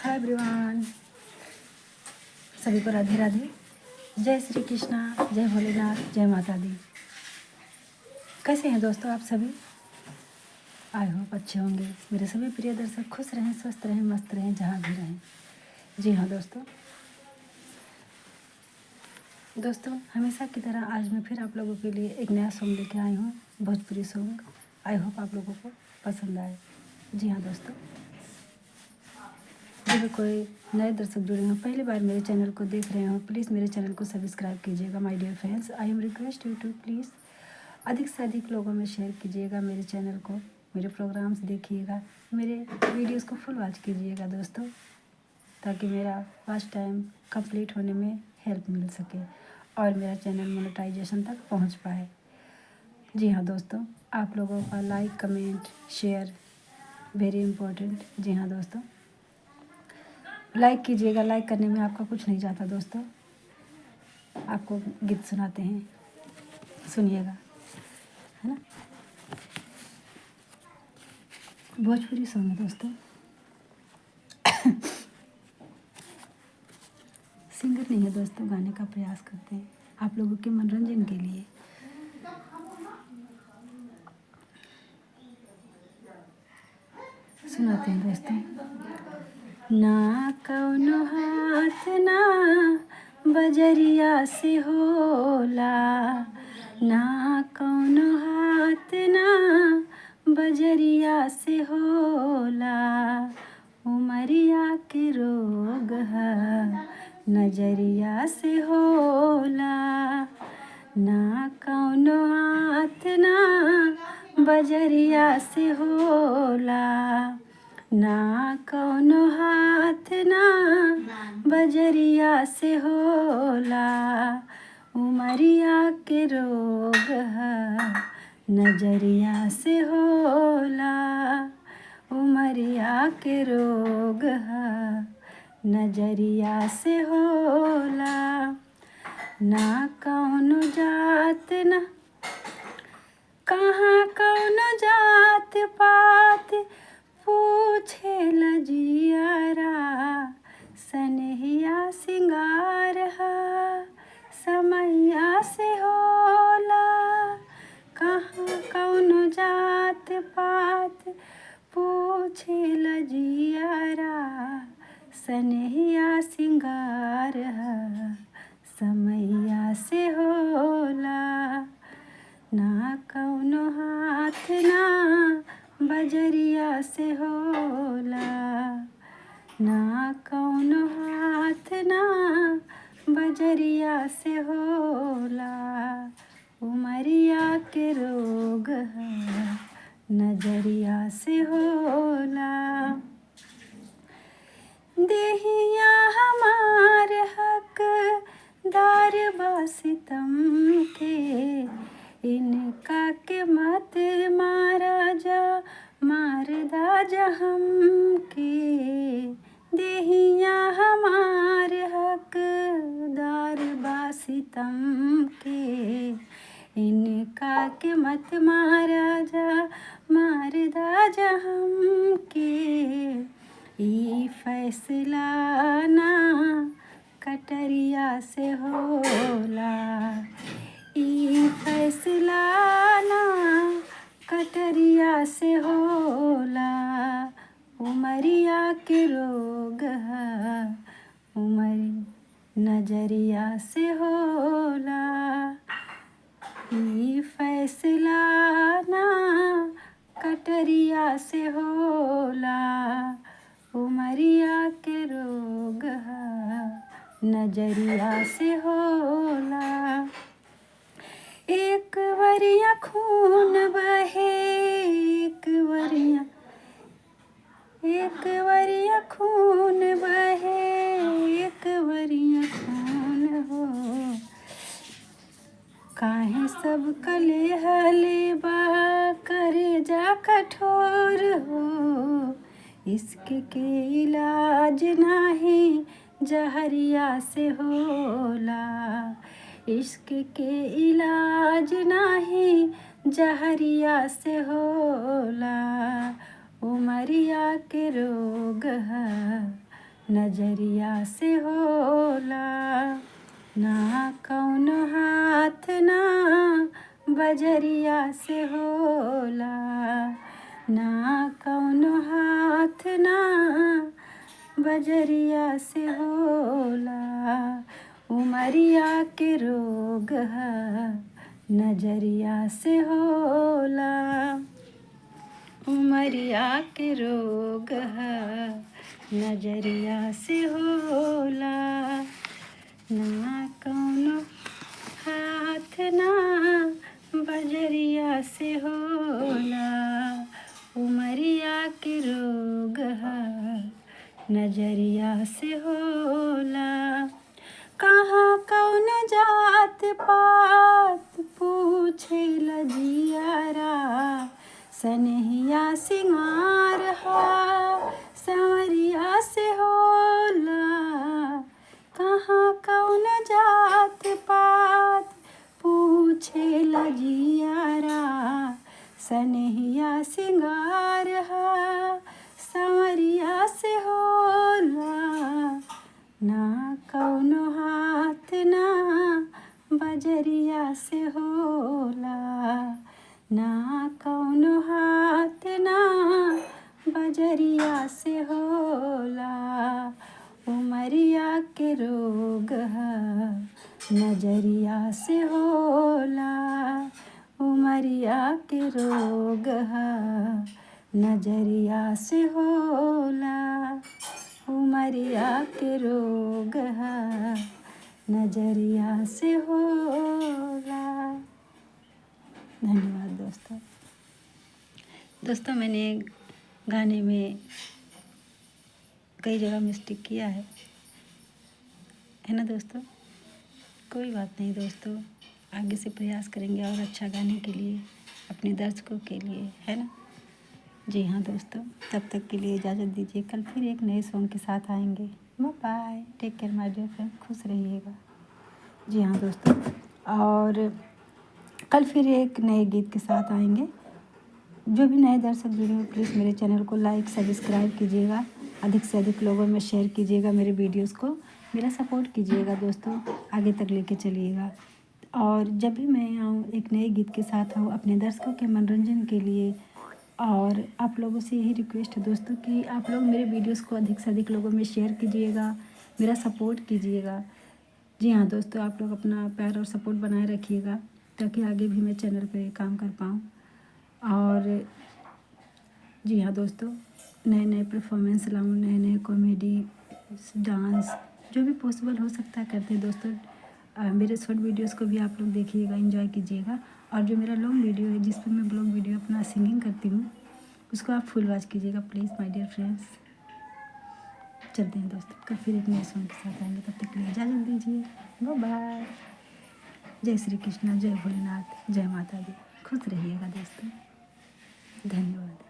Hi everyone, सभी को राधे राधे। जय श्री कृष्णा, जय भोलेनाथ, जय माता दी। कैसे हैं दोस्तों आप सभी? आई होप अच्छे होंगे। मेरे सभी प्रिय दर्शक खुश रहें, स्वस्थ रहें, मस्त रहें, जहाँ भी रहें। जी हाँ दोस्तों हमेशा की तरह आज मैं फिर आप लोगों के लिए एक नया सॉन्ग लेके आई हूँ, भोजपुरी सॉन्ग। आई होप आप लोगों को पसंद आए। जी हाँ दोस्तों, जब कोई नए दर्शक जुड़े हों, पहली बार मेरे चैनल को देख रहे हो, प्लीज़ मेरे चैनल को सब्सक्राइब कीजिएगा। My dear friends, I am request you to please अधिक से अधिक लोगों में शेयर कीजिएगा मेरे चैनल को, मेरे प्रोग्राम्स देखिएगा, मेरे वीडियोस को फुल वॉच कीजिएगा दोस्तों, ताकि मेरा वॉच टाइम कंप्लीट होने में हेल्प मिल सके और मेरा चैनल मोनेटाइजेशन तक पहुंच पाए। जी हाँ दोस्तों, आप लोगों का लाइक, कमेंट, शेयर वेरी इम्पोर्टेंट। जी हाँ दोस्तों, लाइक कीजिएगा। लाइक करने में आपका कुछ नहीं जाता दोस्तों। आपको गीत सुनाते हैं, सुनिएगा, है ना। भोजपुरी सॉन्ग है दोस्तों। सिंगर नहीं है दोस्तों, गाने का प्रयास करते हैं आप लोगों के मनोरंजन के लिए। सुनाते हैं दोस्तों। ना कौनो हाथ ना बजरिया से होला, ना कौनो हाथ ना बजरिया से होला, उमरिया के रोग है नजरिया से होला। ना कौनो हाथ ना बजरिया से होला, ना कौनो हाथ ना बजरिया से होला, उमरिया के रोग है नजरिया से होला, उमरिया के रोग है नजरिया से होला। ना कौनो जात ना कहाँ कौनो जात पात पूछे लजियारा, सनहिया सिंगार है समैया से होला। कहाँ कौनो जात पात पूछे लजियारा, सनहिया सिंगार है समैया से होला। ना कौनो हाथ ना बजरिया से होला, ना कौनो हाथ ना बजरिया से होला, उमरिया के रोग है नजरिया से होला। देहिया हमार हकदार बा सितम के, इनका के मत मारा जा मारदा जा हमके। देहिया हमार हकदार बा सितम के, इनका के मत मारा जा मारदा जा हमके। ई फैसला ना कटरिया से होला, ई फैसला ना कटरिया से होला, उमरिया के रोग है उमर नजरिया से होला। ई फैसला ना कटरिया से होला, उमरिया के रोग है नजरिया से होला। एक वरिया खून बहे, एक वरिया खून बहे, एक वरिया खून हो। काहे सब कले हले बा करे जा कठोर हो, इसके के इलाज नाही जहरिया से होला, इश्क के इलाज नाही जहरिया से होला, उमरिया के रोग है नजरिया से होला, ना कौनो हाथ ना बजरिया से होला, ना कौनो हाथ ना बजरिया से होला। उमरिया के रोग है नजरिया से होला, उमरिया के रोग है नजरिया से होला, ना कौनो हाथ ना बजरिया से होला। उमरिया के रोग है नजरिया से होला। कहाँ कौनो जात पात पूछे लजियारा, सनहिया सिंगार हा संवरिया से होला। कहाँ कौनो जात पात पूछे लजियारा, सनहिया सिंगार हा संवरिया से होला। ना कौनो हाथ ना बजरिया से होला, ना कौनो हाथ ना बजरिया से होला। उमरिया के रोग है नजरिया से होला, उमरिया के रोग है नजरिया से होला, उमरिया के रोग है नजरिया से होला। धन्यवाद दोस्तों। दोस्तों मैंने गाने में कई जगह मिस्टेक किया है ना दोस्तों। कोई बात नहीं दोस्तों, आगे से प्रयास करेंगे और अच्छा गाने के लिए, अपने दर्शकों के लिए, है ना। जी हाँ दोस्तों, तब तक के लिए इजाज़त दीजिए। कल फिर एक नए सॉन्ग के साथ आएंगे। Bye, take care my dear friend, खुश रहिएगा। जी हाँ दोस्तों, और कल फिर एक नए गीत के साथ आएंगे। जो भी नए दर्शक जुड़े हैं प्लीज़ मेरे चैनल को लाइक सब्सक्राइब कीजिएगा, अधिक से अधिक लोगों में शेयर कीजिएगा, मेरे वीडियोस को मेरा सपोर्ट कीजिएगा दोस्तों, आगे तक लेके चलिएगा। और जब भी मैं आऊँ एक नए गीत के साथ आऊँ अपने दर्शकों के मनोरंजन के लिए। और आप लोगों से यही रिक्वेस्ट है दोस्तों कि आप लोग मेरे वीडियोस को अधिक से अधिक लोगों में शेयर कीजिएगा, मेरा सपोर्ट कीजिएगा। जी हाँ दोस्तों, आप लोग अपना प्यार और सपोर्ट बनाए रखिएगा ताकि आगे भी मैं चैनल पे काम कर पाऊँ। और जी हाँ दोस्तों, नए नए परफॉर्मेंस लाऊँ, नए नए कॉमेडी, डांस, जो भी पॉसिबल हो सकता है करते हैं दोस्तों। मेरे शॉर्ट वीडियोस को भी आप लोग देखिएगा, एंजॉय कीजिएगा। और जो मेरा लॉन्ग वीडियो है जिस पर मैं ब्लॉग वीडियो अपना सिंगिंग करती हूँ, उसको आप फुल वॉच कीजिएगा प्लीज़ माय डियर फ्रेंड्स। चलते हैं दोस्तों, कल फिर एक नए सॉन्ग के साथ आएंगे, तब तक के लिए इजाज़त दीजिए। बाय। जय श्री कृष्णा, जय भोलेनाथ, जय माता दी। खुश रहिएगा दोस्तों। धन्यवाद।